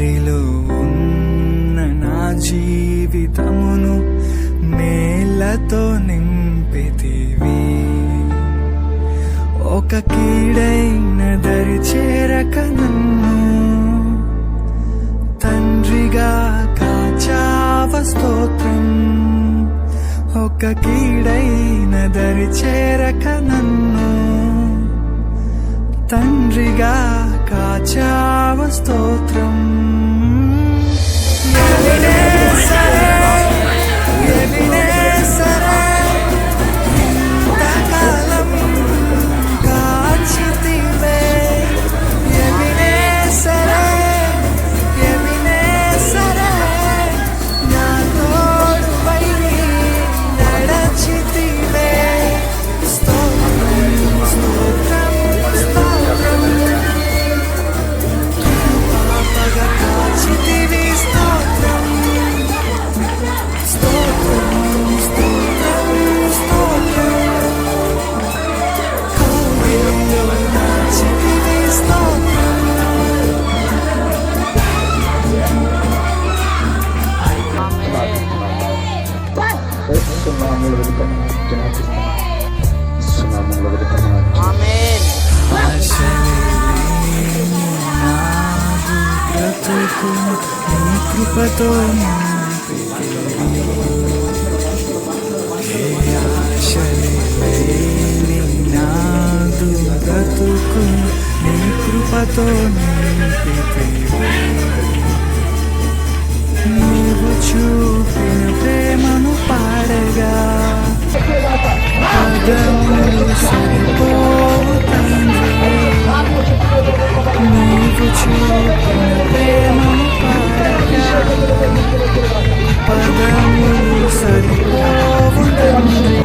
దారిలో ఉన్న నా జీవితమును మేళ్లతో నింపితివి. ఒక కీడైన దరి చేరక నన్ను తండ్రిగా కాచావ స్తోత్రం. ఒక కీడైన దరి చేరక నన్ను తండ్రిగా కాచావ స్తోత్రం. ఇంతకాలం కాచితివే ఎవినేసరే నా తోడువై నడచితివే. స్తోత్రం స్తోత్రం స్తోత్రం పాపగా కాచితివి. స్తోత్రం స్తోత్రం స్తోత్రం స్తోత్రం కౌగిలిలో దాచితివి. స్తోత్రం బ్రతుకును నీ కృపతో ఆశలేని నాదు బ్రతుకును నీ కృపతో నింపితివి. నీవు చూపిన ప్రేమను పాడగా పదములు సరిపోవు తండ్రి. నీవు చూపిన ప్రేమను పాడగా పదములు సరిపోవు తండ్రి.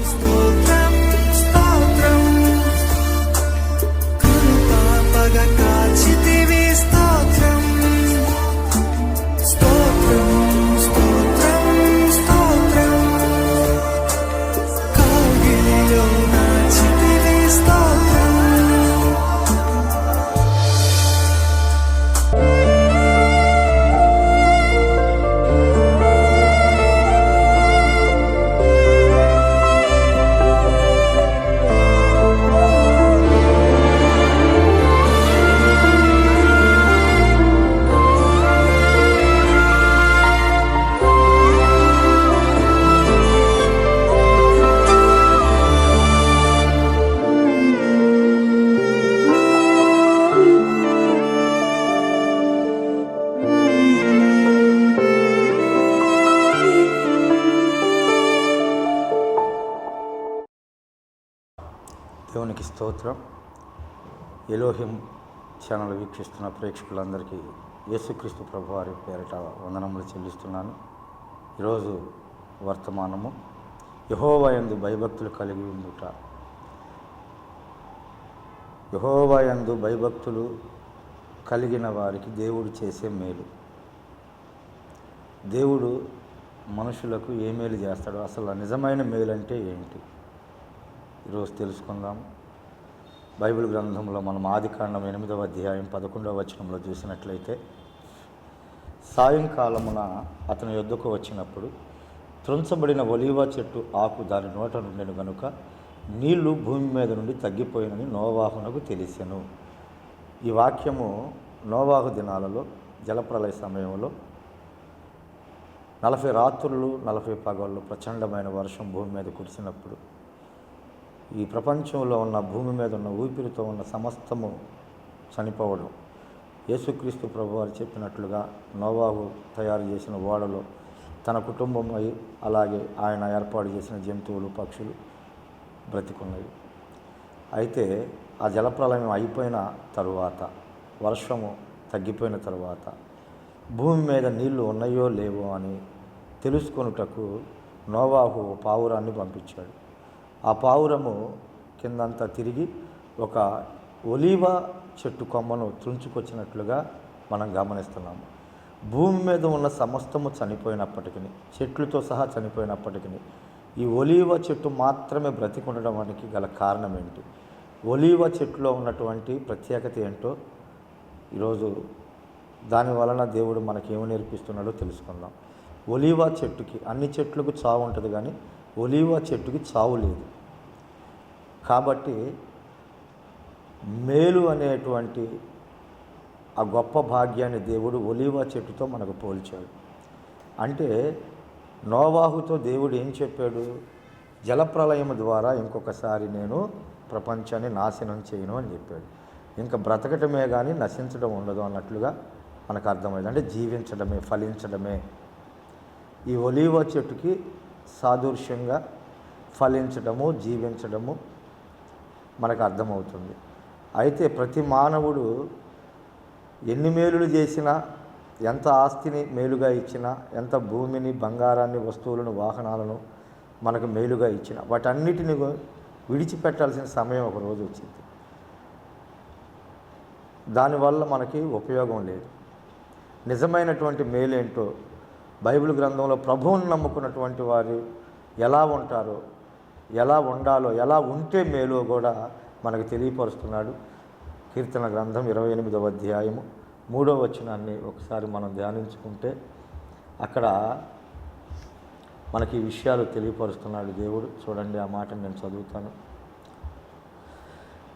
స్తోత్రం స్తోత్రం కృపాపగా కాచితివి. స్తోత్రం స్తోత్రం స్తోత్రం స్తోత్రం కౌగిలిలో నాచితివి. స్తోత్రం దేవునికి స్తోత్రం. ఎలోహిం ఛానల్ వీక్షిస్తున్న ప్రేక్షకులందరికీ యేసుక్రీస్తు ప్రభువారి పేరిట వందనములు చెల్లిస్తున్నాను. ఈరోజు వర్తమానము యెహోవా యందు భయభక్తులు కలిగి ఉండుట. యెహోవా యందు భయభక్తులు కలిగిన వారికి దేవుడు చేసే మేలు. దేవుడు మనుషులకు ఏ మేలు చేస్తాడో, అసలు నిజమైన మేలు అంటే ఏంటి ఈరోజు తెలుసుకుందాం. బైబిల్ గ్రంథంలో మనం ఆదికాండం 8వ అధ్యాయం 11వ వచనంలో చూసినట్లయితే, సాయంకాలమున అతని యొద్దకు వచ్చినప్పుడు త్రుంచబడిన ఒలీవ చెట్టు ఆకు దాని నోట నుండెను గనుక నీళ్లు భూమి మీద నుండి తగ్గిపోయినని నోవాహునకు తెలిసెను. ఈ వాక్యము నోవాహు దినాలలో జలప్రలయ సమయంలో 40 రాత్రులు 40 పగళ్ళు ప్రచండమైన వర్షం భూమి మీద కురిసినప్పుడు ఈ ప్రపంచంలో ఉన్న భూమి మీద ఉన్న ఊపిరితో ఉన్న సమస్తము చనిపోవడం, యేసుక్రీస్తు ప్రభువారు చెప్పినట్లుగా నోవాహు తయారు చేసిన ఓడలో తన కుటుంబం అలాగే ఆయన ఏర్పాటు చేసిన జంతువులు పక్షులు బ్రతికున్నవి. అయితే ఆ జలప్రలయం అయిపోయిన తరువాత, వర్షము తగ్గిపోయిన తరువాత భూమి మీద నీళ్లు ఉన్నాయో లేవో అని తెలుసుకొనుటకు నోవాహు పావురాన్ని పంపించాడు. ఆ పావురము కిందంతా తిరిగి ఒక ఒలీవ చెట్టు కొమ్మను తుంచుకొచ్చినట్లుగా మనం గమనిస్తున్నాము. భూమి మీద ఉన్న సమస్తము చనిపోయినప్పటికీ, చెట్లతో సహా చనిపోయినప్పటికీ, ఈ ఒలీవ చెట్టు మాత్రమే బ్రతికుండడానికి గల కారణం ఏంటి? ఒలీవ చెట్టులో ఉన్నటువంటి ప్రత్యేకత ఏంటో ఈరోజు దాని వలన దేవుడు మనకేమి నేర్పిస్తున్నాడో తెలుసుకుందాం. ఒలీవ చెట్టుకి, అన్ని చెట్లకు చావు ఉంటుంది కానీ ఒలీవ చెట్టుకి చావు లేదు. కాబట్టి మేలు అనేటువంటి ఆ గొప్ప భాగ్యాన్ని దేవుడు ఒలీవ చెట్టుతో మనకు పోల్చాడు. అంటే నోవాహుతో దేవుడు ఏం చెప్పాడు? జలప్రలయం ద్వారా ఇంకొకసారి నేను ప్రపంచాన్ని నాశనం చేయను అని చెప్పాడు. ఇంకా బ్రతకటమే కానీ నశించడం ఉండదు అన్నట్లుగా మనకు అర్థమైంది. అంటే జీవించడమే, ఫలించడమే. ఈ ఒలీవ చెట్టుకి సాదృశ్యంగా ఫలించడము, జీవించడము మనకు అర్థమవుతుంది. అయితే ప్రతి మానవుడు ఎన్ని మేలులు చేసినా, ఎంత ఆస్తిని మేలుగా ఇచ్చినా, ఎంత భూమిని, బంగారాన్ని, వస్తువులను, వాహనాలను మనకు మేలుగా ఇచ్చినా, వాటన్నిటిని విడిచిపెట్టాల్సిన సమయం ఒకరోజు వచ్చింది. దానివల్ల మనకి ఉపయోగం లేదు. నిజమైనటువంటి మేలేంటో బైబిల్ గ్రంథంలో ప్రభువుని నమ్ముకున్నటువంటి వారు ఎలా ఉంటారో, ఎలా ఉండాలో, ఎలా ఉంటే మేలో కూడా మనకు తెలియపరుస్తున్నాడు. కీర్తన గ్రంథం 28వ అధ్యాయము 3వ వచనాన్ని ఒకసారి మనం ధ్యానించుకుంటే అక్కడ మనకి ఈ విషయాలు తెలియపరుస్తున్నాడు దేవుడు. చూడండి, ఆ మాటను నేను చదువుతాను.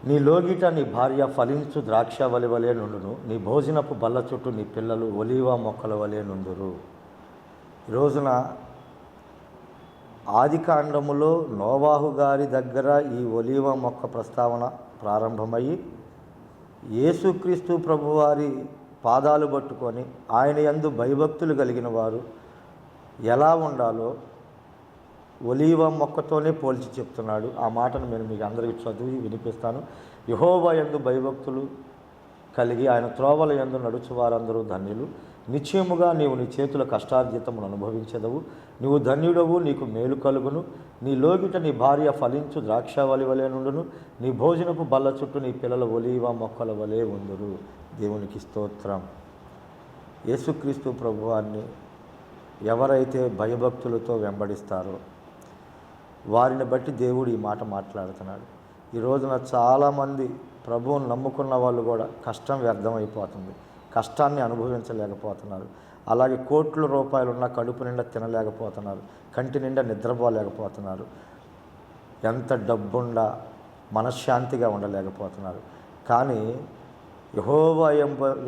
నీ లోగిట నీ భార్య ఫలించు ద్రాక్షవల్లి వలె నుండును, నీ భోజనపు బల్ల చుట్టూ నీ పిల్లలు ఒలీవ మొక్కల వలె నుండురు. ఈ రోజున ఆదికాండములో నోవాహు గారి దగ్గర ఈ ఒలీవ మొక్క ప్రస్తావన ప్రారంభమయ్యి యేసుక్రీస్తు ప్రభువారి పాదాలు పట్టుకొని ఆయన యందు భయభక్తులు కలిగిన వారు ఎలా ఉండాలో ఒలీవ మొక్కతోనే పోల్చి చెప్తున్నాడు. ఆ మాటను నేను మీకు అందరికీ చదివి వినిపిస్తాను. యెహోవా యందు భయభక్తులు కలిగి ఆయన త్రోవల యందు నడుచు వారందరూ ధన్యులు. నిశ్చయముగా నీవు నీ చేతుల కష్టార్జితమును అనుభవించదవు. నీవు ధన్యుడవు, నీకు మేలు కలుగును. నీ లోగిట నీ భార్య ఫలించు ద్రాక్షవల్లి వలె నుండును, నీ భోజనపు బల్ల చుట్టూ నీ పిల్లల ఒలీవ మొక్కల వలె ఉందురు. దేవునికి స్తోత్రం. యేసుక్రీస్తు ప్రభువాన్ని ఎవరైతే భయభక్తులతో వెంబడిస్తారో వారిని బట్టి దేవుడు ఈ మాట మాట్లాడుతున్నాడు. ఈ రోజున చాలామంది ప్రభువుని నమ్ముకున్న వాళ్ళు కూడా కష్టం వ్యర్థమైపోతుంది, కష్టాన్ని అనుభవించలేకపోతున్నారు. అలాగే కోట్ల రూపాయలున్న కడుపు నిండా తినలేకపోతున్నారు, కంటి నిండా నిద్రపోలేకపోతున్నారు, ఎంత డబ్బుండా మనశ్శాంతిగా ఉండలేకపోతున్నారు. కానీ యెహోవా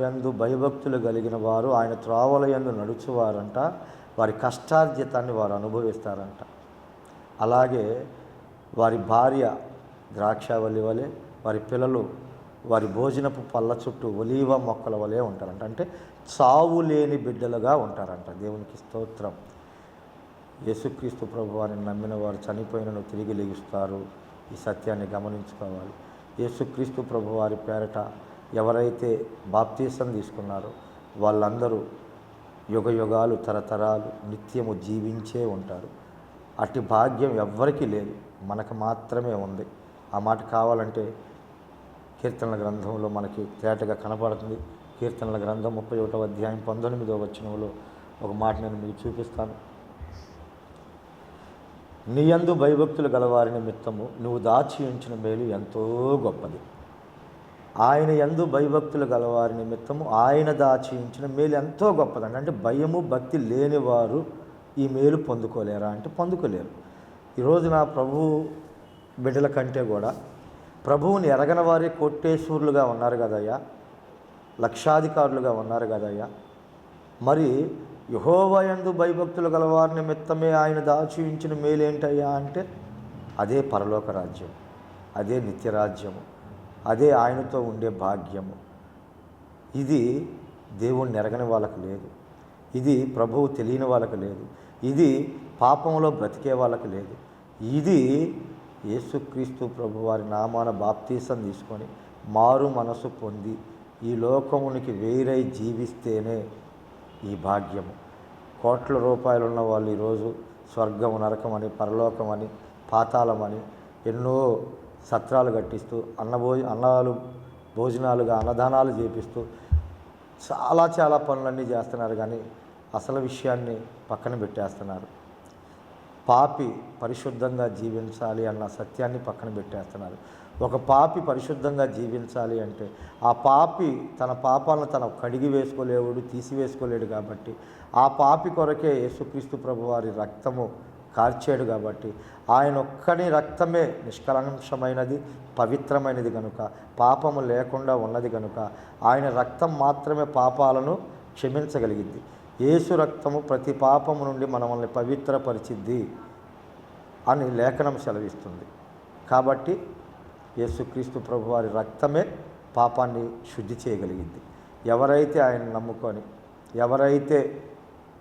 యందు భయభక్తులు కలిగిన వారు ఆయన త్రోవల యందు నడుచువారంట, వారి కష్టార్జితాన్ని వారు అనుభవిస్తారంట. అలాగే వారి భార్య ద్రాక్షవల్లి వలె, వారి పిల్లలు వారి భోజనపు పళ్ళ చుట్టూ ఒలీవ మొక్కల వలె ఉంటారంట. అంటే చావు లేని బిడ్డలుగా ఉంటారంట. దేవునికి స్తోత్రం. యేసుక్రీస్తు ప్రభువారిని నమ్మిన వారు చనిపోయినను తిరిగి లెగుస్తారు. ఈ సత్యాన్ని గమనించుకోవాలి. యేసుక్రీస్తు ప్రభువారి పేరట ఎవరైతే బాప్తీసం తీసుకున్నారో వాళ్ళందరూ యుగ యుగాలు, తరతరాలు నిత్యము జీవించే ఉంటారు. అట్టి భాగ్యం ఎవ్వరికీ లేదు, మనకు మాత్రమే ఉంది. ఆ మాట కావాలంటే కీర్తనల గ్రంథంలో మనకి తేటగా కనపడుతుంది. కీర్తనల గ్రంథం 31వ అధ్యాయం 19వ వచనంలో ఒక మాట నేను మీకు చూపిస్తాను. నీ యందు భయభక్తులు గలవారి నిమిత్తము నువ్వు దాచి ఉంచిన మేలు ఎంతో గొప్పది. ఆయన యందు భయభక్తులు గలవారి నిమిత్తము ఆయన దాచి ఉంచిన మేలు ఎంతో గొప్పదండి. అంటే భయము భక్తి లేనివారు ఈ మేలు పొందుకోలేరా అంటే పొందుకోలేరు. ఈ రోజున ప్రభువు బిడ్డల కంటే కూడా ప్రభువుని ఎరగని వారే కోట్టేశ్వరులుగా ఉన్నారు కదయ్యా, లక్షాధికారులుగా ఉన్నారు కదయ్యా. మరి యెహోవా యందు భయభక్తులు గలవారి నిమిత్తమే ఆయన దాచి ఉంచిన మేలేంటయ్యా అంటే అదే పరలోక రాజ్యం, అదే నిత్యరాజ్యము, అదే ఆయనతో ఉండే భాగ్యము. ఇది దేవుణ్ణి ఎరగని వాళ్ళకు లేదు, ఇది ప్రభువు తెలియని వాళ్ళకు లేదు, ఇది పాపంలో బ్రతికే వాళ్ళకు లేదు. ఇది యేసుక్రీస్తు ప్రభువారి నామాన బాప్తీసం తీసుకొని మారు మనసు పొంది ఈ లోకమునికి వేరై జీవిస్తేనే ఈ భాగ్యము. కోట్ల రూపాయలు ఉన్న వాళ్ళు ఈరోజు స్వర్గం, నరకమని, పరలోకమని, పాతాళమని ఎన్నో సత్రాలు కట్టిస్తూ అన్నాలు భోజనాలుగా అన్నదానాలు చేపిస్తూ చాలా పనులన్నీ చేస్తున్నారు. కానీ అసలు విషయాన్ని పక్కన పెట్టేస్తున్నారు. పాపి పరిశుద్ధంగా జీవించాలి అన్న సత్యాన్ని పక్కన పెట్టేస్తున్నారు. ఒక పాపి పరిశుద్ధంగా జీవించాలి అంటే ఆ పాపి తన పాపాలను తన కడిగి వేసుకోలేడు, తీసివేసుకోలేడు. కాబట్టి ఆ పాపి కొరకే యేసుక్రీస్తు ప్రభువారి రక్తము కార్చాడు. కాబట్టి ఆయన ఒక్కని రక్తమే నిష్కలంకమైనది, పవిత్రమైనది కనుక, పాపము లేకుండా ఉన్నది కనుక ఆయన రక్తం మాత్రమే పాపాలను క్షమించగలిగింది. యేసు రక్తము ప్రతి పాపము నుండి మనల్ని పవిత్రపరిచిద్ది అని లేఖనం సెలవిస్తుంది. కాబట్టి యేసుక్రీస్తు ప్రభువారి రక్తమే పాపాన్ని శుద్ధి చేయగలిగింది. ఎవరైతే ఆయన నమ్ముకొని, ఎవరైతే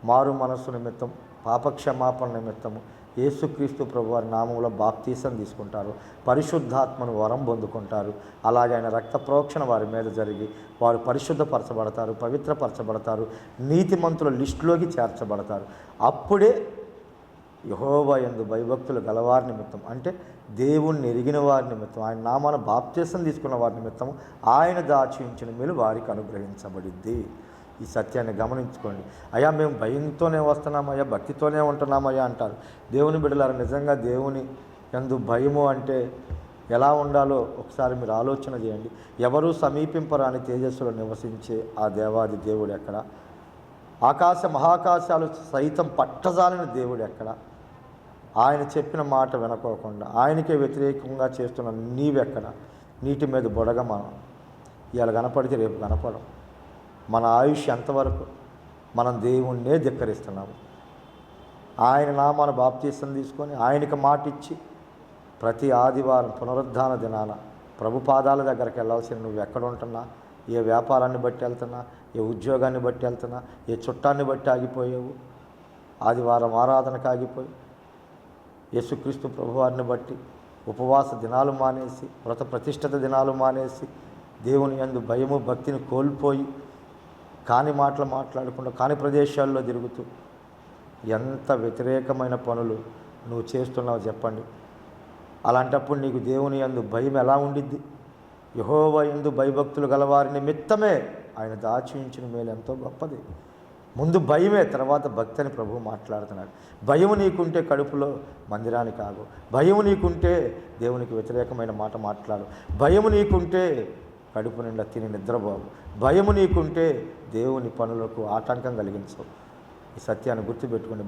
మారు మనస్సు నిమిత్తం, పాపక్షమాపణ నిమిత్తము యేసుక్రీస్తు ప్రభువారి నామంలో బాప్తీసం తీసుకుంటారు, పరిశుద్ధాత్మను వరం పొందుకుంటారు. అలాగే ఆయన రక్త ప్రోక్షణ వారి మీద జరిగి వారు పరిశుద్ధపరచబడతారు, పవిత్రపరచబడతారు, నీతిమంతుల లిస్టులోకి చేర్చబడతారు. అప్పుడే యెహోవా యందు భయభక్తులు గలవారి నిమిత్తం, అంటే దేవుణ్ణి ఎరిగిన వారి నిమిత్తం, ఆయన నామాన బాప్తీసం తీసుకున్న వారి నిమిత్తం ఆయన దాచి ఉంచిన మేలు వారికి అనుగ్రహించబడిద్ది. ఈ సత్యాన్ని గమనించుకోండి. అయ్యా మేము భయంతోనే వస్తున్నామయ్యా, భక్తితోనే ఉంటున్నామయ్యా అంటారు. దేవుని బిడ్డలారా, నిజంగా దేవుని యందు భయము అంటే ఎలా ఉండాలో ఒకసారి మీరు ఆలోచన చేయండి. ఎవరూ సమీపింపరాని తేజస్సులో నివసించే ఆ దేవాది దేవుడు ఎక్కడ? ఆకాశ మహాకాశాలు సైతం పట్టజాలిన దేవుడు ఎక్కడ? ఆయన చెప్పిన మాట వినకోకుండా ఆయనకే వ్యతిరేకంగా చేస్తున్న నీవెక్కడ? నీటి మీద బొడగ మనం ఇవాళ కనపడితే రేపు కనపడం. మన ఆయుష్ ఎంతవరకు? మనం దేవుణ్ణే ధిక్కరిస్తున్నాము. ఆయన నామాన బాప్తీసం తీసుకొని ఆయనకి మాట ఇచ్చి ప్రతి ఆదివారం పునరుద్ధాన దినాన ప్రభు పాదాల దగ్గరికి వెళ్ళాల్సిన నువ్వు ఎక్కడ ఉంటున్నా, ఏ వ్యాపారాన్ని బట్టి వెళ్తున్నా, ఏ ఉద్యోగాన్ని బట్టి వెళ్తున్నా, ఏ చుట్టాన్ని బట్టి ఆగిపోయావు, ఆదివారం ఆరాధనకు ఆగిపోయి, యేసుక్రీస్తు ప్రభువారిని బట్టి ఉపవాస దినాలు మానేసి, వ్రత ప్రతిష్ఠిత దినాలు మానేసి, దేవుని యందు భయము భక్తిని కోల్పోయి కాని మాటలు మాట్లాడకుండా కాని ప్రదేశాల్లో తిరుగుతూ ఎంత వ్యతిరేకమైన పనులు నువ్వు చేస్తున్నావు చెప్పండి. అలాంటప్పుడు నీకు దేవుని యందు భయం ఎలా ఉండిద్ది? యెహోవా యందు భయభక్తులు గలవారి నిమిత్తమే ఆయన దాచి ఉంచిన మేలు ఎంతో గొప్పది. ముందు భయమే, తర్వాత భక్తి అని ప్రభువు మాట్లాడుతున్నాడు. భయం నీకుంటే కడుపులో మందిరానికి ఆగు. భయం నీకుంటే దేవునికి వ్యతిరేకమైన మాట మాట్లాడు. భయం నీకుంటే కడుపు నిండా తిని నిద్రపోవు. భయము నీకుంటే దేవుని పనులకు ఆటంకం కలిగించవు. ఈ సత్యాన్ని గుర్తుపెట్టుకోండి.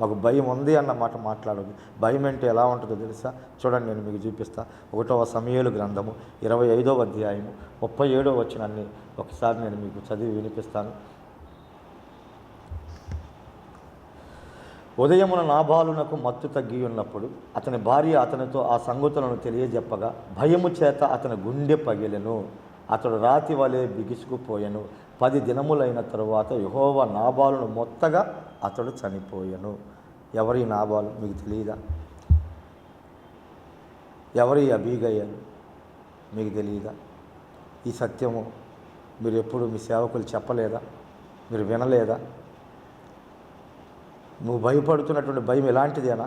మాకు భయం ఉంది అన్న మాట మాట్లాడదు. భయం అంటే ఎలా ఉంటుందో తెలుసా? చూడండి, నేను మీకు చూపిస్తా. 1వ సమూయేలు గ్రంథము 25వ అధ్యాయము 37వ వచనాన్ని ఒకసారి నేను మీకు చదివి వినిపిస్తాను. ఉదయమున నాబాలునకు మత్తు తగ్గి ఉన్నప్పుడు అతని భార్య అతనితో ఆ సంగతులను తెలియజెప్పగా భయము చేత అతని గుండె పగిలెను. అతడు రాతి వలె బిగుసుకుపోయెను. 10 దినములైన తరువాత యెహోవా నాబాలును మొత్తగా అతడు చనిపోయెను. ఎవరి నాబాలు మీకు తెలియదా? ఎవరి అబీగయలు మీకు తెలియదా? ఈ సత్యము మీరు ఎప్పుడు మీ సేవకులు చెప్పలేదా? మీరు వినలేదా? నువ్వు భయపడుతున్నటువంటి భయం ఎలాంటిదేనా?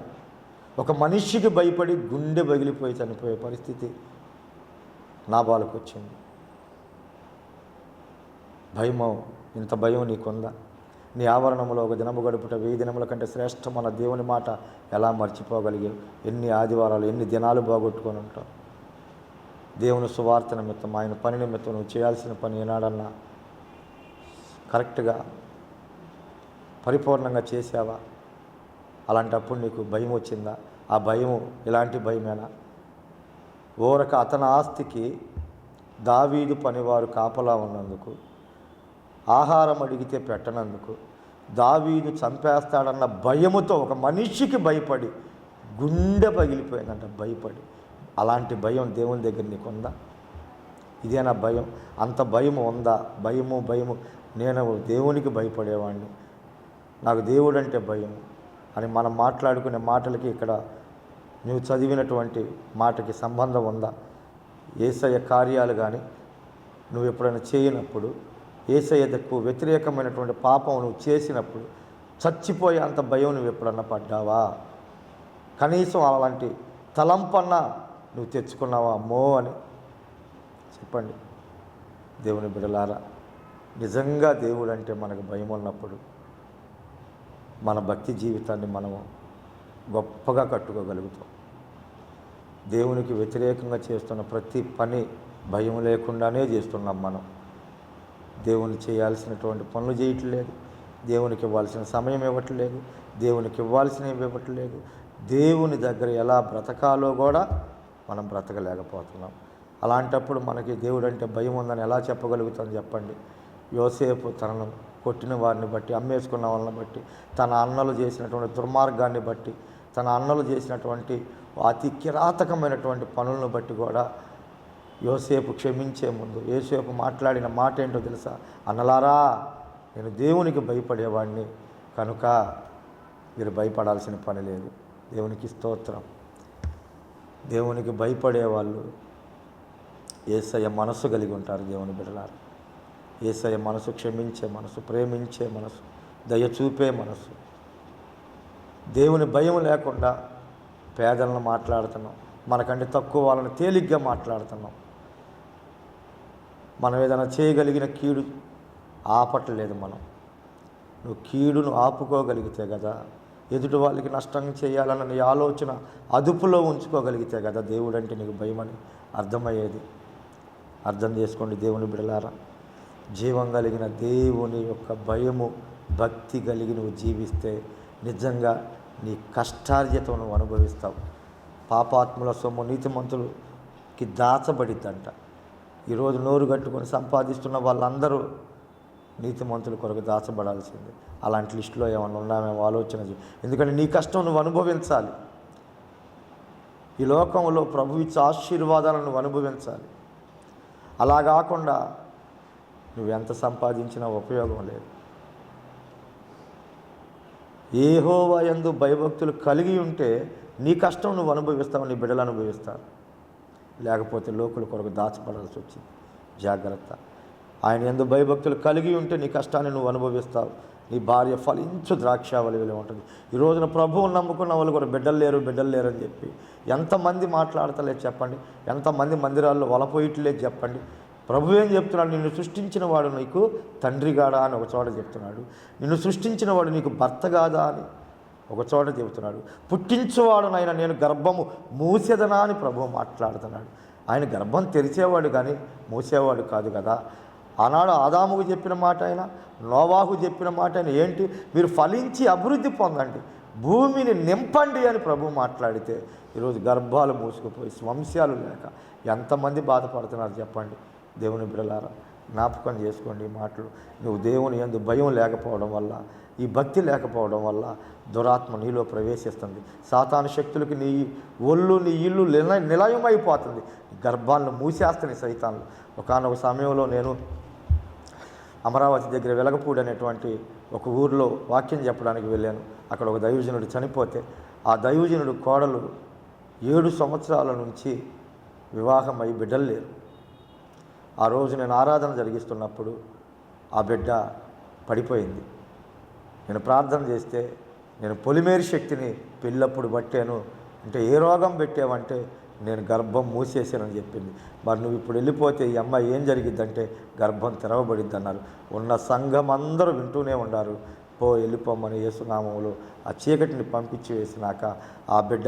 ఒక మనిషికి భయపడి గుండె పగిలిపోయి చనిపోయే పరిస్థితి నాబాలుకు వచ్చింది. భయమో, ఇంత భయం నీకుందా? నీ ఆవరణంలో ఒక దినము గడుపుట 1000 దినముల కంటే శ్రేష్టమైన దేవుని మాట ఎలా మర్చిపోగలిగావు? ఎన్ని ఆదివారాలు, ఎన్ని దినాలు బాగొట్టుకొని ఉంటావు? దేవుని సువార్త నిమిత్తం, ఆయన పని నిమిత్తం నువ్వు చేయాల్సిన పని ఏనాడన్నా కరెక్ట్గా పరిపూర్ణంగా చేసావా? అలాంటప్పుడు నీకు భయం వచ్చిందా? ఆ భయము ఇలాంటి భయమేనా? ఊరక అతని ఆస్తికి దావీదు పనివారు కాపలా ఉన్నందుకు, ఆహారం అడిగితే పెట్టనందుకు, దావీదు చంపేస్తాడన్న భయముతో ఒక మనిషికి భయపడి గుండె పగిలిపోయిందంట భయపడి. అలాంటి భయం దేవుని దగ్గర నీకుందా? ఇదేనా భయం? అంత భయము ఉందా? భయము నేను దేవునికి భయపడేవాడిని, నాకు దేవుడు అంటే భయం అని మనం మాట్లాడుకునే మాటలకి ఇక్కడ నువ్వు చదివినటువంటి మాటకి సంబంధం ఉందా? యేసయ్య కార్యాలు కానీ నువ్వు ఎప్పుడైనా చేయనప్పుడు, యేసయ్యకు వ్యతిరేకమైనటువంటి పాపం నువ్వు చేసినప్పుడు చచ్చిపోయే అంత భయం నువ్వు ఎప్పుడన్నా పడ్డావా? కనీసం అలాంటి తలంపన్నా నువ్వు తెచ్చుకున్నావా అమ్మో అని చెప్పండి. దేవుని బిడ్డలారా, నిజంగా దేవుడు అంటే మనకు భయం ఉన్నప్పుడు మన భక్తి జీవితాన్ని మనము గొప్పగా కట్టుకోగలుగుతాం. దేవునికి వ్యతిరేకంగా చేస్తున్న ప్రతి పని భయం లేకుండానే చేస్తున్నాం మనం. దేవుని చేయాల్సినటువంటి పనులు చేయట్లేదు, దేవునికి ఇవ్వాల్సిన సమయం ఇవ్వట్లేదు, దేవునికి ఇవ్వాల్సినవి ఇవ్వట్లేదు. దేవుని దగ్గర ఎలా బ్రతకాలో కూడా మనం బ్రతకలేకపోతున్నాం. అలాంటప్పుడు మనకి దేవుడు అంటే భయం ఉందని ఎలా చెప్పగలుగుతాం చెప్పండి? యోసేపు తనను కొట్టిన వారిని బట్టి, అమ్మేసుకున్న వాళ్ళని బట్టి, తన అన్నలు చేసినటువంటి దుర్మార్గాన్ని బట్టి, తన అన్నలు చేసినటువంటి అతి కిరాతకమైనటువంటి పనులను బట్టి కూడా యోసేపు క్షమించే ముందు యోసేపు మాట్లాడిన మాట ఏంటో తెలుసా? అన్నలారా, నేను దేవునికి భయపడేవాడిని కనుక మీరు భయపడాల్సిన పని లేదు. దేవునికి స్తోత్రం. దేవునికి భయపడేవాళ్ళు యేసయ్య మనసు కలిగి ఉంటారు. దేవుని బిడ్డలారా, యేసయ్య మనసు క్షమించే మనసు, ప్రేమించే మనసు, దయ చూపే మనసు. దేవుని భయం లేకుండా పేదలను మాట్లాడుతున్నాం, మనకంటే తక్కువ వాళ్ళని తేలిగ్గా మాట్లాడుతున్నాం. మనం ఏదైనా చేయగలిగిన కీడు ఆపట్లేదు. నువ్వు కీడును ఆపుకోగలిగితే కదా, ఎదుటి వాళ్ళకి నష్టం చేయాలన్న నీ ఆలోచన అదుపులో ఉంచుకోగలిగితే కదా దేవుడు అంటే నీకు భయమని అర్థమయ్యేది. అర్థం చేసుకోండి దేవుని బిడ్డలారా, జీవం కలిగిన దేవుని యొక్క భయము, భక్తి కలిగి నువ్వు జీవిస్తే నిజంగా నీ కష్టార్జితం నువ్వు అనుభవిస్తావు. పాపాత్ముల సొమ్ము నీతిమంతులకి దాచబడిద్దంట. ఈరోజు నోరు కట్టుకొని సంపాదిస్తున్న వాళ్ళందరూ నీతిమంతుల కొరకు దాచబడాల్సిందే. అలాంటి లిస్టులో ఏమన్నా ఉన్నామేమో ఆలోచన చేయి. ఎందుకంటే నీ కష్టం నువ్వు అనుభవించాలి. ఈ లోకంలో ప్రభు ఇచ్చే ఆశీర్వాదాలను నువ్వు అనుభవించాలి. అలా కాకుండా నువ్వు ఎంత సంపాదించినా ఉపయోగం లేదు. యెహోవా యందు భయభక్తులు కలిగి ఉంటే నీ కష్టం నువ్వు అనుభవిస్తావు, నీ బిడ్డలు అనుభవిస్తారు. లేకపోతే లోకుల కొరకు దాచబడాల్సి వచ్చింది. జాగ్రత్త. ఆయన యందు భయభక్తులు కలిగి ఉంటే నీ కష్టాన్ని నువ్వు అనుభవిస్తావు. నీ భార్య ఫలించు ద్రాక్షావళి వలె ఉంటుంది. ఈ రోజున ప్రభువును నమ్ముకున్న వాళ్ళు కూడా బిడ్డలు లేరు అని చెప్పి ఎంతమంది మాట్లాడతలేదు చెప్పండి? ఎంతమంది మందిరాల్లో వలపోయిట్లేదు చెప్పండి? ప్రభు ఏం చెప్తున్నాడు? నిన్ను సృష్టించిన వాడు నీకు తండ్రి కాదా అని ఒక చోట చెప్తున్నాడు. నిన్ను సృష్టించిన వాడు నీకు భర్త కాదా అని ఒక చోట చెబుతున్నాడు. పుట్టించువాడునైనా నేను గర్భము మూసేదనా అని ప్రభువు మాట్లాడుతున్నాడు. ఆయన గర్భం తెరిచేవాడు కానీ మూసేవాడు కాదు కదా. ఆనాడు ఆదాముకు చెప్పిన మాట అయినా, నోవాహు చెప్పిన మాట అయినా ఏంటి? మీరు ఫలించి అభివృద్ధి పొందండి, భూమిని నింపండి అని ప్రభువు మాట్లాడితే ఈరోజు గర్భాలు మూసుకుపోయి వంశాలు లేక ఎంతమంది బాధపడుతున్నారు చెప్పండి? దేవుని బిడ్డలారా, జ్ఞాపకం చేసుకోండి ఈ మాటలు. నువ్వు దేవుని యందు భయం లేకపోవడం వల్ల, ఈ భక్తి లేకపోవడం వల్ల దురాత్మ నీలో ప్రవేశిస్తుంది. సాతాను శక్తులకి నీ ఒళ్ళు, నీ ఇల్లు నిలయమైపోతుంది. గర్భాలను మూసేస్తాయి సైతాన్లు. ఒకానొక సమయంలో నేను అమరావతి దగ్గర వెలగపూడి అనేటువంటి ఒక ఊరిలో వాక్యం చెప్పడానికి వెళ్ళాను. అక్కడ ఒక దైవజనుడు చనిపోతే ఆ దైవజనుడు కోడలు 7 సంవత్సరాల నుంచి వివాహమై బిడ్డలు లేరు. ఆ రోజు నేను ఆరాధన జరిగిస్తున్నప్పుడు ఆ బిడ్డ పడిపోయింది. నేను ప్రార్థన చేస్తే, నేను పొలిమేరి శక్తిని పెళ్ళప్పుడు పట్టాను అంటే, ఏ రోగం పెట్టావంటే నేను గర్భం మూసేసానని చెప్పింది. మరి నువ్వు ఇప్పుడు వెళ్ళిపోతే ఈ అమ్మాయి ఏం జరిగిద్దంటే గర్భం తెరవబడిద్ది అన్నారు. ఉన్న సంఘం అందరూ వింటూనే ఉన్నారు. వెళ్ళిపోమని యేసునామములో ఆ చీకటిని పంపించి వేసినాక ఆ బిడ్డ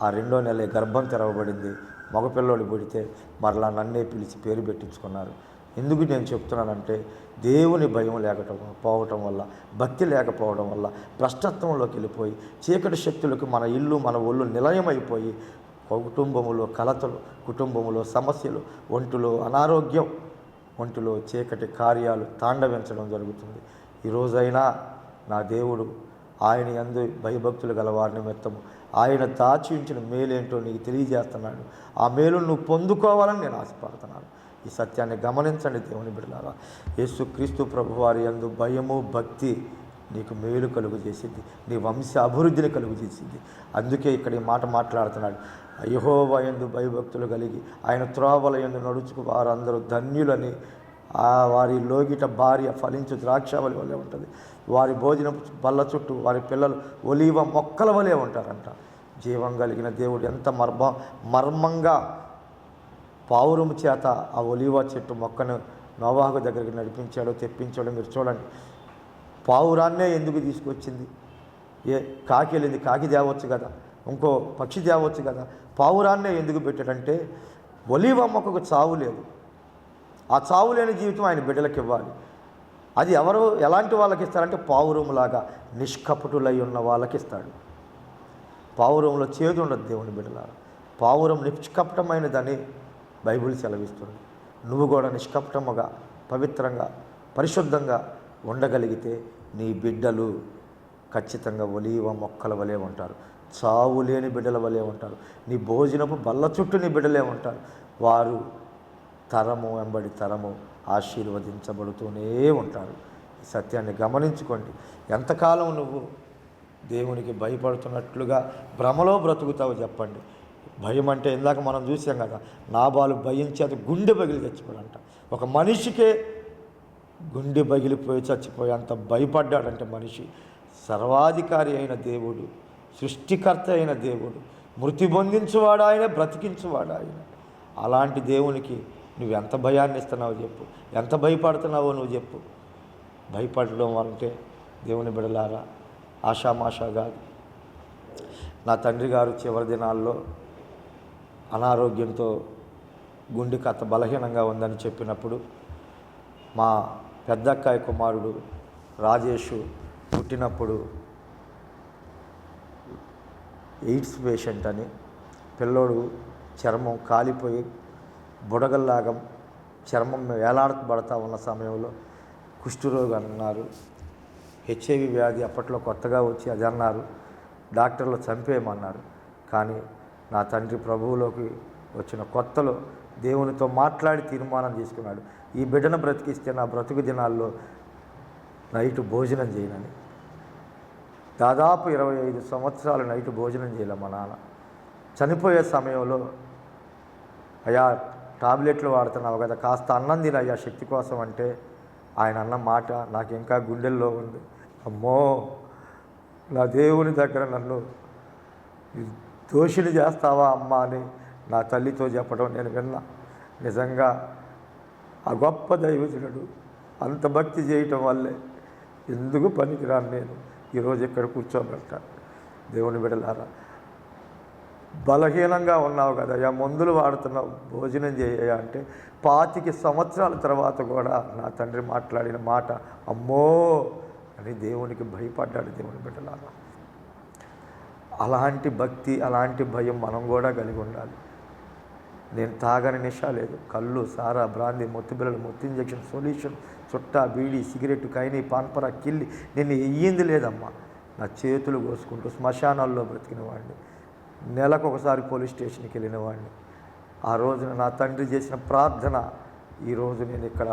ఆ 2వ నెల గర్భం తెరవబడింది. మగపిల్లోడు పుడితే మరలా నన్నే పిలిచి పేరు పెట్టించుకున్నారు. ఎందుకు నేను చెప్తున్నానంటే, దేవుని భయం లేకపోవటం వల్ల, భక్తి లేకపోవడం వల్ల భ్రష్టత్వంలోకి వెళ్ళిపోయి చీకటి శక్తులకు మన ఇల్లు, మన ఒళ్ళు నిలయమైపోయి కుటుంబములో కలతలు, కుటుంబములో సమస్యలు, ఒంటిలో అనారోగ్యం, ఒంటిలో చీకటి కార్యాలు తాండవించడం జరుగుతుంది. ఈరోజైనా నా దేవుడు ఆయన యందు భయభక్తులు గల వారి నిమిత్తము ఆయన దాచి ఉంచిన మేలేంటో నీకు తెలియజేస్తున్నాడు. ఆ మేలు నువ్వు పొందుకోవాలని నేను ఆశపడుతున్నాను. ఈ సత్యాన్ని గమనించండి దేవుని బిడ్డలారా. యేసుక్రీస్తు ప్రభువారి యందు భయము, భక్తి నీకు మేలు కలుగు చేసింది, నీ వంశ అభివృద్ధిని కలుగు చేసింది. అందుకే ఇక్కడ ఈ మాట మాట్లాడుతున్నాడు. యెహోవా యందు భయభక్తులు కలిగి ఆయన త్రోవల యందు నడుచుకు వారందరూ ధన్యులని. వారి లోగిట భార్య ఫలించు ద్రాక్షావళి వల్లే ఉంటుంది. వారి భోజనం బల్ల చుట్టూ వారి పిల్లలు ఒలీవ మొక్కల వలె ఉంటారంట. జీవం కలిగిన దేవుడు ఎంత మర్మంగా పావురము చేత ఆ ఒలీవ చెట్టు మొక్కను నోవాహు దగ్గరికి నడిపించాడో తెప్పించాడో మీరు చూడండి. పావురాన్నే ఎందుకు తీసుకొచ్చింది? కాకి వెళ్ళింది, కాకి తేవచ్చు కదా, ఇంకో పక్షి తేవచ్చు కదా, పావురాన్నే ఎందుకు పెట్టాడంటే ఒలీవ మొక్కకు చావు లేదు. ఆ చావు లేని జీవితం ఆయన బిడ్డలకు ఇవ్వాలి. అది ఎవరు ఎలాంటి వాళ్ళకి ఇస్తారంటే పావురంలాగా నిష్కపటులై ఉన్న వాళ్ళకి ఇస్తాడు. పావురంలో చేదు ఉండదు దేవుని బిడ్డలారా. పావురం నిష్కపటమైనదని బైబిల్ సెలవిస్తుంది. నువ్వు కూడా నిష్కపటముగా పవిత్రంగా పరిశుద్ధంగా ఉండగలిగితే నీ బిడ్డలు ఖచ్చితంగా ఒలీవ మొక్కల వలె ఉంటారు. చావు లేని బిడ్డల వలె ఉంటారు. నీ భోజనపు బల్ల చుట్టూ నీ బిడ్డలే ఉంటారు. వారు తరము వెంబడి తరము ఆశీర్వదించబడుతూనే ఉంటారు. ఈ సత్యాన్ని గమనించుకోండి. ఎంతకాలం నువ్వు దేవునికి భయపడుతున్నట్లుగా భ్రమలో బ్రతుకుతావు చెప్పండి. భయం అంటే ఇందాక మనం చూసాం కదా, నాబాలు భయించేది గుండె పగిలి చచ్చిపోయాడంట. ఒక మనిషికే గుండె పగిలిపోయి చచ్చిపోయి అంత భయపడ్డాడంటే మనిషి. సర్వాధికారి అయిన దేవుడు, సృష్టికర్త అయిన దేవుడు, మృతి పొందించువాడు ఆయన, బ్రతికించువాడు ఆయన. అలాంటి దేవునికి నువ్వు ఎంత భయాన్ని ఇస్తున్నావో చెప్పు, ఎంత భయపడుతున్నావో నువ్వు చెప్పు. భయపడడం అంటే దేవుని బిడలారా ఆషామాషా కాదు. నా తండ్రి గారు చివరి దినాల్లో అనారోగ్యంతో గుండె కథ బలహీనంగా ఉందని చెప్పినప్పుడు మా పెద్దక్కాయ కుమారుడు రాజేషు పుట్టినప్పుడు ఎయిడ్స్ పేషెంట్ అని పిల్లోడు చర్మం కాలిపోయి బుడగల్లాగా చర్మం వేలాడబడతా ఉన్న సమయంలో కుష్ఠరోగి అన్నారు. హెచ్ఐవి వ్యాధి అప్పట్లో కొత్తగా వచ్చి అది అన్నారు. డాక్టర్లు చంపేయమన్నారు. కానీ నా తండ్రి ప్రభువులోకి వచ్చిన కొత్తలో దేవునితో మాట్లాడి తీర్మానం తీసుకున్నాడు, ఈ బిడ్డను బ్రతికిస్తే నా బ్రతుకు దినాల్లో నైట్ భోజనం చేయనని. దాదాపు 25 సంవత్సరాలు నైట్ భోజనం చేయలే మా నాన్న. చనిపోయే సమయంలో అయ్యా టాబ్లెట్లు వాడుతున్నావు కదా, కాస్త అన్నం తినయ్యా శక్తి కోసం అంటే ఆయన అన్న మాట నాకు ఇంకా గుండెల్లో ఉంది. అమ్మో, నా దేవుని దగ్గర నన్ను దోషిని చేస్తావా అమ్మా అని నా తల్లితో చెప్పడం నేను విన్నా. నిజంగా ఆ గొప్ప దైవజనుడు అంత భక్తి చేయటం వల్లే ఎందుకు పనికిరాను నేను ఈరోజు ఇక్కడ కూర్చోబెట్టాను. దేవుని బిడ్డలారా, బలహీనంగా ఉన్నావు కదా, మందులు వాడుతున్నావు, భోజనం చేయ అంటే 25 సంవత్సరాల తర్వాత కూడా నా తండ్రి మాట్లాడిన మాట అమ్మో అని దేవునికి భయపడ్డాడు. దేవుని బిడ్డలారా, అలాంటి భక్తి అలాంటి భయం మనం కూడా కలిగి ఉండాలి. నేను తాగని నిషా లేదు. కళ్ళు, సారా, బ్రాందీ, మొత్తి బిళ్ళలు, మొత్తి ఇంజెక్షన్, సొల్యూషన్, చుట్టా, బీడీ, సిగరెట్, కైని, పాన్పరా, కిల్లి నేను వెయ్యింది లేదమ్మా. నా చేతులు కోసుకుంటూ శ్మశానాల్లో బ్రతికిన వాడిని, నెలకు ఒకసారి పోలీస్ స్టేషన్కి వెళ్ళిన వాడిని. ఆ రోజున నా తండ్రి చేసిన ప్రార్థన ఈరోజు నేను ఇక్కడ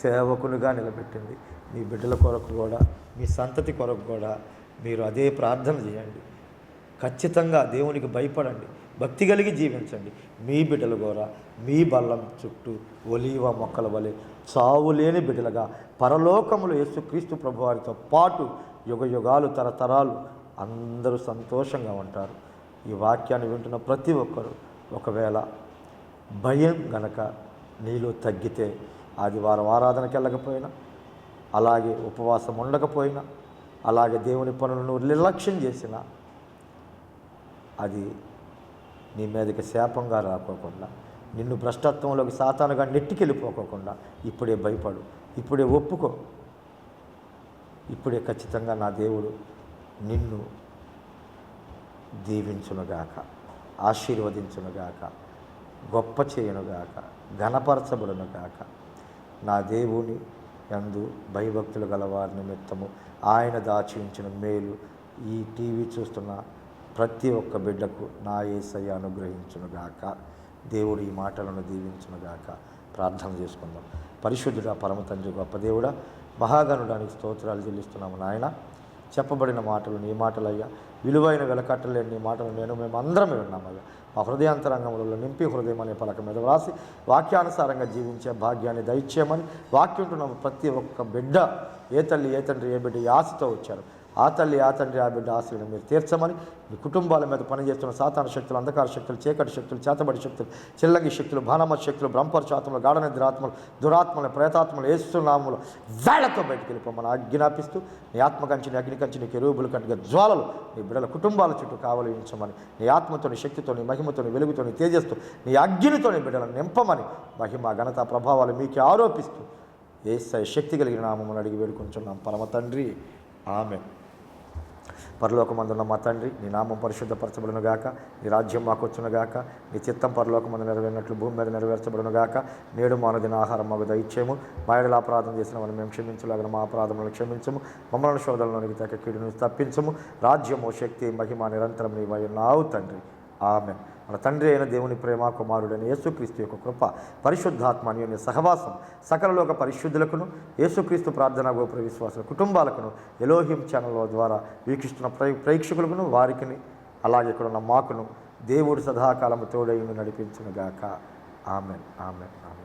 సేవకునిగా నిలబెట్టింది. మీ బిడ్డల కొరకు కూడా, మీ సంతతి కొరకు కూడా మీరు అదే ప్రార్థన చేయండి. ఖచ్చితంగా దేవునికి భయపడండి, భక్తి కలిగి జీవించండి. మీ బిడ్డలు కూడా మీ బల్లం చుట్టూ ఒలీవ మొక్కల వలె చావులేని బిడ్డలుగా పరలోకములు యేసుక్రీస్తు ప్రభువారితో పాటు యుగ యుగాలు తరతరాలు అందరూ సంతోషంగా ఉంటారు. ఈ వాక్యాన్ని వింటున్న ప్రతి ఒక్కరూ ఒకవేళ భయం గనక నీలో తగ్గితే ఆదివారం ఆరాధనకి వెళ్ళకపోయినా, అలాగే ఉపవాసం ఉండకపోయినా, అలాగే దేవుని పనులను నిర్లక్ష్యం చేసినా అది నీ మీదకి శాపంగా రాకోకుండా, నిన్ను భ్రష్టత్వంలోకి సాతానుగా నెట్టికెళ్ళిపోకోకుండా ఇప్పుడే భయపడు, ఇప్పుడే ఒప్పుకో. ఇప్పుడే ఖచ్చితంగా నా దేవుడు నిన్ను దీవించునుగాక, ఆశీర్వదించునుగాక, గొప్ప చేయనుగాక, ఘనపరచబడునుగాక. నా దేవుని యందు భయభక్తులు గలవారి నిమిత్తము ఆయన దాచి ఉంచిన మేలు ఈ టీవీ చూస్తున్న ప్రతి ఒక్క బిడ్డకు నా యేసయ్య అనుగ్రహించునుగాక. దేవుడు ఈ మాటలను దీవించునుగాక. ప్రార్థన చేసుకుందాం. పరిశుద్ధుడా, పరమ తండ్రి, గొప్ప దేవుడా, మహాగణుడానికి స్తోత్రాలు చెల్లిస్తున్నాము నాయన. చెప్పబడిన మాటలు నీ మాటలయ్యా, విలువైన వెలకట్టలేని నీ మాటలు మేమందరం విన్నామయ్యా. మా హృదయాంతరంగంలో నింపి హృదయం అనే పలక మీద వ్రాసి వాక్యానుసారంగా జీవించే భాగ్యాన్ని దయచేయమని వాక్యం ఉంటున్న ప్రతి ఒక్క బిడ్డ ఏ తల్లి, ఏ తండ్రి, ఏ బిడ్డ ఈ ఆశతో వచ్చారు, ఆ తల్లి, ఆ తండ్రి, ఆ బిడ్డ ఆశలను మీరు తీర్చమని, మీ కుటుంబాల మీద పనిచేస్తున్న సాతాన శక్తులు, అంధకార శక్తులు, చీకటి శక్తులు, చేతబడి శక్తులు, చిల్లంగి శక్తులు, భానమ శక్తులు, బ్రహ్మపరచాత్మలు, గాఢనిద్రాత్మలు, దురాత్మలు, ప్రేతాత్మలు యేసునామములో వేళ్లతో బయటికి వెళ్ళిపోమని ఆజ్ఞాపిస్తూ, నీ ఆత్మకంచిని, అగ్నికంచిని, కెరూబులు కంటిగా జ్వాలలు నీ బిడ్డల కుటుంబాల చుట్టూ కావలించమని, నీ ఆత్మతో, నీ శక్తితో, నీ మహిమతో, నీ వెలుగుతో, నీ తేజస్తో, నీ అగ్నితో నీ బిడ్డలను నింపమని మహిమ, ఘనత, ప్రభావాలు మీకే ఆరోపిస్తూ యేసయ్య శక్తి కలిగిన నామమును అడిగి వేడుకుంటున్నాం పరమ తండ్రి. ఆమేన్. పరలోకమందున్న మా తండ్రి, నీ నామం పరిశుద్ధపరచబడును గాక, నీ రాజ్యం మాకు వచ్చును గాక, నీ చిత్తం పరలోకమందు నెరవేరినట్లు భూమి మీద నెరవేర్చబడును గాక. నేడు మా అనుదిన ఆహారం మాకు దయచేయము, మా ఎడల అపరాధం చేసిన వారిని మేము క్షమించలాగిన మా అపరాధములను క్షమించము, మమ్మల్ని శోధనలోనికి తగ్గ కీడును తప్పించము. రాజ్యము, శక్తి, మహిమ నిరంతరం నీవై ఉన్నావు తండ్రి. ఆమేన్. మన తండ్రి అయిన దేవుని ప్రేమ, కుమారుడైన యేసుక్రీస్తు యొక్క కృప, పరిశుద్ధాత్మ అన్యోన్య సహవాసం సకలలోక పరిశుద్ధులకును, యేసుక్రీస్తు ప్రార్థనా గోపుర విశ్వాసుల కుటుంబాలకును, ఎలోహిం ఛానల్ ద్వారా వీక్షిస్తున్న ప్రేక్షకులకును, వారికి అలాగే ఇక్కడ ఉన్న మాకును దేవుడు సదాకాలము తోడై నడిపించునుగాక. ఆమేన్. ఆమేన్. ఆమేన్.